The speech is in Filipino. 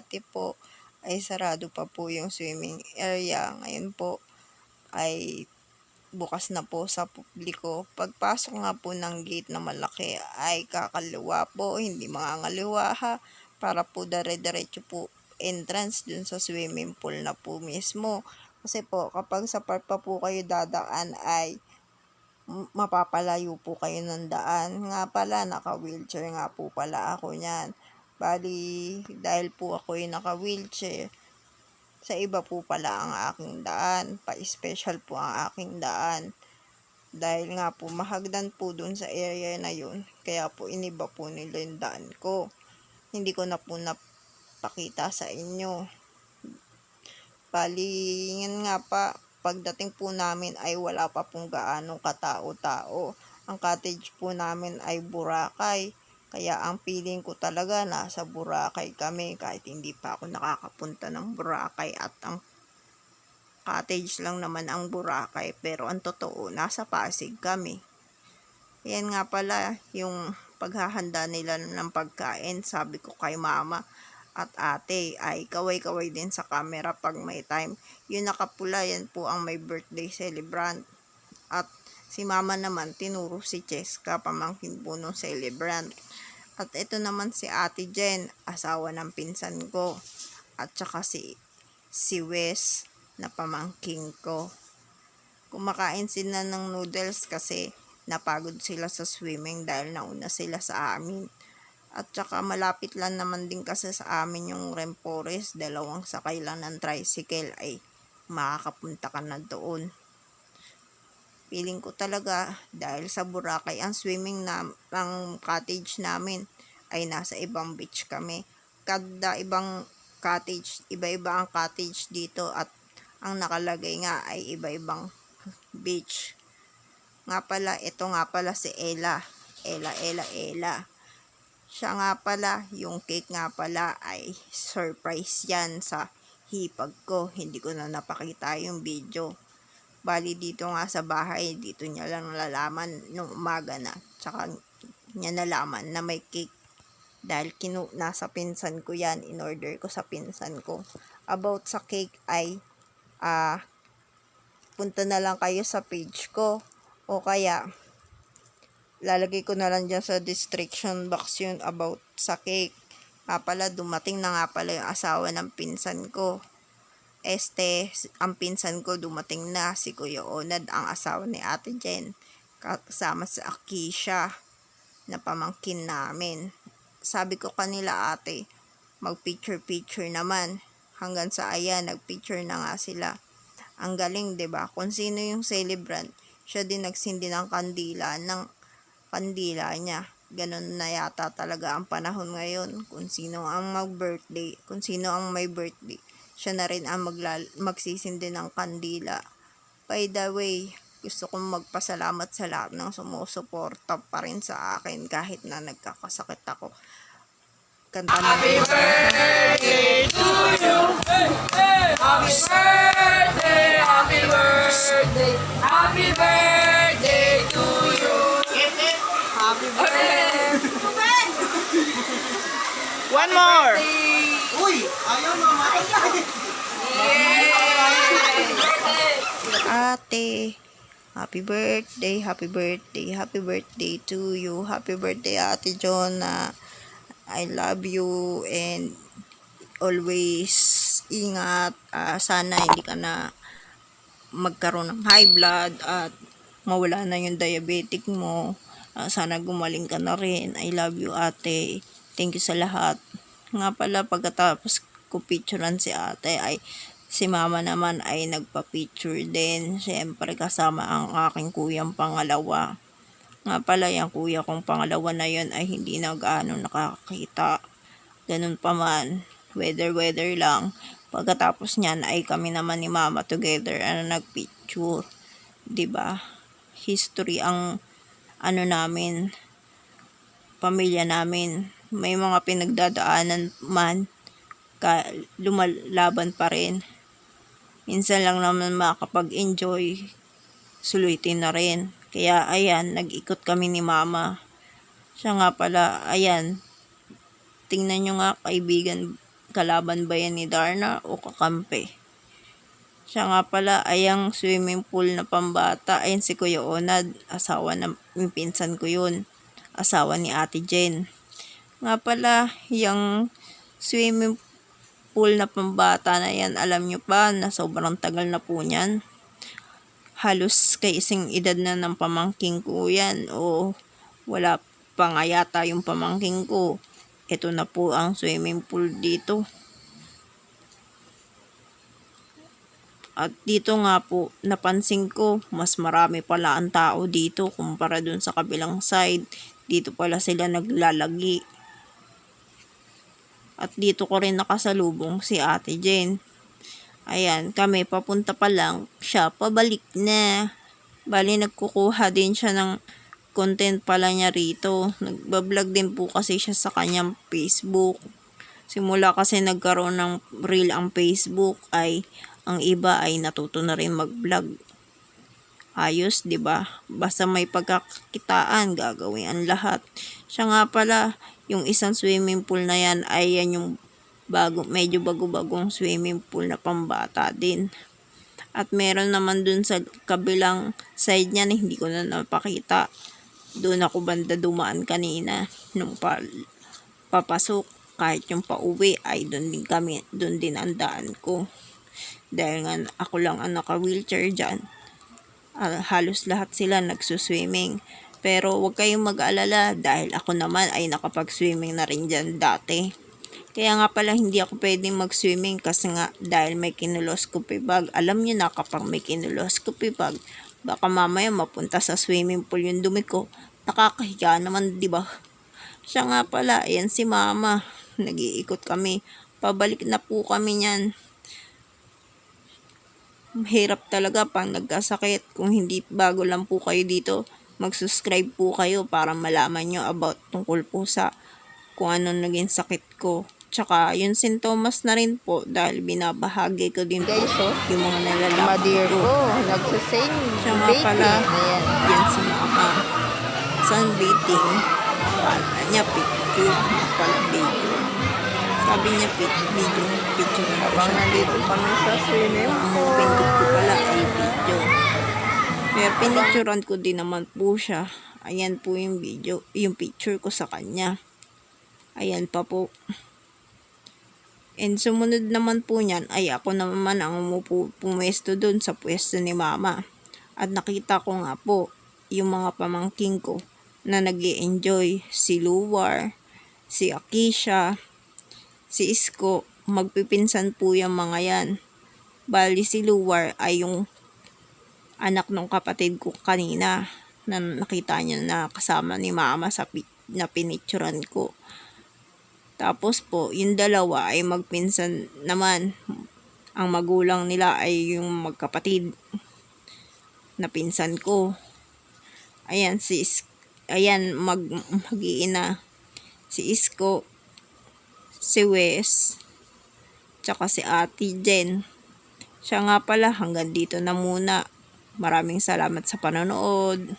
dati po ay sarado pa po yung swimming area. Ngayon po ay bukas na po sa publiko. Pagpasok nga po ng gate na malaki ay kakaliwa po, hindi mangangaliwa ha, para po dire-diretso po entrance dun sa swimming pool na po mismo. Kasi po kapag sa park pa po kayo dadaan ay mapapalayo po kayo ng daan. Nga pala, naka-wheelchair nga po pala ako niyan. Bali, dahil po ako yung naka-wheelchair, sa iba po pala ang aking daan. Pa-special po ang aking daan. Dahil nga po mahagdan po dun sa area na yun. Kaya po iniba po nila yung daan ko. Hindi ko na po napakita sa inyo. Bali, yun nga pa, pagdating po namin ay wala pa pong gaano katao-tao. Ang cottage po namin ay Boracay. Kaya ang feeling ko talaga nasa Boracay kami kahit hindi pa ako nakakapunta ng Boracay at ang cottage lang naman ang Boracay. Pero ang totoo, nasa Pasig kami. Yan nga pala yung paghahanda nila ng pagkain. Sabi ko kay mama at ate ay kaway-kaway din sa camera pag may time. Yung nakapula, yan po ang may birthday celebrant. At si mama naman, tinuro si Cheska, pamangkin po nung celebrant. At ito naman si ate Jen, asawa ng pinsan ko. At saka si Wes na pamangkin ko. Kumakain sila ng noodles kasi napagod sila sa swimming dahil nauna sila sa amin. At saka malapit lang naman din kasi sa amin yung Remforest, 2 sakay lang ng tricycle ay makakapunta ka na doon. Feeling ko talaga dahil sa Boracay ang swimming na ang cottage namin ay nasa ibang beach kami. Kada ibang cottage, iba-iba ang cottage dito at ang nakalagay nga ay iba-ibang beach. Nga pala, ito nga pala si Ella. Ella. Siya nga pala, yung cake nga pala ay surprise yan sa hipag ko. Hindi ko na napakita yung video. Bali dito nga sa bahay, dito niya lang nalalaman nung umaga na. Tsaka niya nalaman na may cake. Dahil nasa pinsan ko yan, in-order ko sa pinsan ko. About sa cake ay, punta na lang kayo sa page ko. O kaya, lalagay ko na lang dyan sa description box yun about sa cake. Nga pala, dumating na nga pala yung asawa ng pinsan ko. Ang pinsan ko dumating na, si Kuya Onad, ang asawa ni Ate Jen. Kasama si Akisha, na pamangkin namin. Sabi ko kanila ate, mag-picture naman. Hanggang sa ayan, nag-picture na nga sila. Ang galing, 'di ba? Kung sino yung celebrant, siya din nagsindi ng kandila niya. Ganun na yata talaga ang panahon ngayon. Kung sino ang may birthday, siya na rin ang magsisindi ng kandila. By the way, gusto kong magpasalamat sa lahat ng sumusuporta pa rin sa akin kahit na nagkakasakit ako. Kanta na Happy birthday to you. Happy birthday, happy birthday, happy birthday to you. Happy birthday! One more! Uy! Ayaw mamatay! Ate, happy birthday to you. Happy birthday, Ate Jonah. I love you and always ingat. Sana hindi ka na magkaroon ng high blood at mawala na yung diabetic mo. Sana gumaling ka na rin. I love you, ate. Thank you sa lahat. Nga pala, pagkatapos ko picturean si ate ay si mama naman ay nagpa-picture din. Siyempre kasama ang aking kuyang pangalawa. Nga pala, yung kuya kong pangalawa na yun ay hindi na gaano nakakita. Ganun pa man. Weather lang. Pagkatapos niyan ay kami naman ni mama together nagpicture. 'Di ba? History ang namin, pamilya namin. May mga pinagdadaanan man, lumalaban pa rin. Minsan lang naman makakapag-enjoy, suluitin na rin. Kaya ayan, nag-ikot kami ni mama. Siya nga pala, ayan, tingnan nyo nga kalaban ba yan ni Darna o kakampi? Siya nga pala ay ang swimming pool na pambata. Ayun si Kuya Onad, asawa ng pinsan ko yun. Asawa ni Ate Jen. Nga pala, yung swimming pool na pambata na yan, alam nyo pa na sobrang tagal na po niyan. Halos kay isang edad na ng pamangking ko yan o wala pa nga yata yung pamangking ko. Ito na po ang swimming pool dito. At dito nga po, napansin ko, mas marami pala ang tao dito kumpara dun sa kabilang side. Dito pala sila naglalagi. At dito ko rin nakasalubong si Ate Jen. Ayan, kami papunta pa lang, siya pabalik na. Bali, nagkukuha din siya ng content pala niya rito. Nagbablog din po kasi siya sa kanyang Facebook. Simula kasi nagkaroon ng reel ang Facebook ay ang iba ay natuto na rin mag-vlog. Ayos, 'di ba? Basta may pagkakitaan, gagawin ang lahat. Siya nga pala, yung isang swimming pool na yan ay yan yung medyo bago-bagong swimming pool na pambata din. At meron naman dun sa kabilang side niya na hindi ko na napakita. Doon ako banda dumaan kanina nung papasok. Kahit yung pauwi ay doon din ang daan ko. Dahil nga ako lang ang naka-wheelchair dyan. Halos lahat sila nagsuswimming. Pero huwag kayong mag-alala dahil ako naman ay nakapag-swimming na rin dyan dati. Kaya nga pala hindi ako pwedeng mag-swimming kasi nga dahil may kinuloskopy bag. Alam niyo na kapag may kinuloskopy bag, baka mamaya mapunta sa swimming pool yung dumi ko. Nakakahiga naman, di ba? Siya nga pala, ayan si Mama. Nag-iikot kami. Pabalik na po kami niyan. Hirap talaga pang nagkasakit. Kung hindi bago lang po kayo dito, mag-subscribe po kayo para malaman nyo about tungkol po sa kung ano naging sakit ko. Tsaka yung sintomas na rin po dahil binabahagi ko din po yung mga nalalaman Madir ko. ko, nagsasing Siya nga pala, yan si Mama. Sunbathing. Kala niya picture. Pala video. Sabi niya picture na Habang siya. nandito kami sa swimming Ang pool. pindig ko pala ay video. Kaya pinicturean ko din naman po siya. Ayan po yung video, yung picture ko sa kanya. Ayan pa po. And sumunod naman po niyan ay ako naman ang pumesto doon sa pwesto ni Mama. At nakita ko nga po yung mga pamangking ko na nag-i-enjoy. Si Luwar, si Akisha, si Isko. Magpipinsan po yung mga yan. Bali si Luwar ay yung anak ng kapatid ko kanina na nakita niya na kasama ni Mama na pinicturan ko. Tapos po, yung dalawa ay magpinsan naman. Ang magulang nila ay yung magkapatid na pinsan ko. Ayan, mag-iina. Si Isko, si Wes, tsaka si Ate Jen. Siya nga pala, hanggang dito na muna. Maraming salamat sa panonood.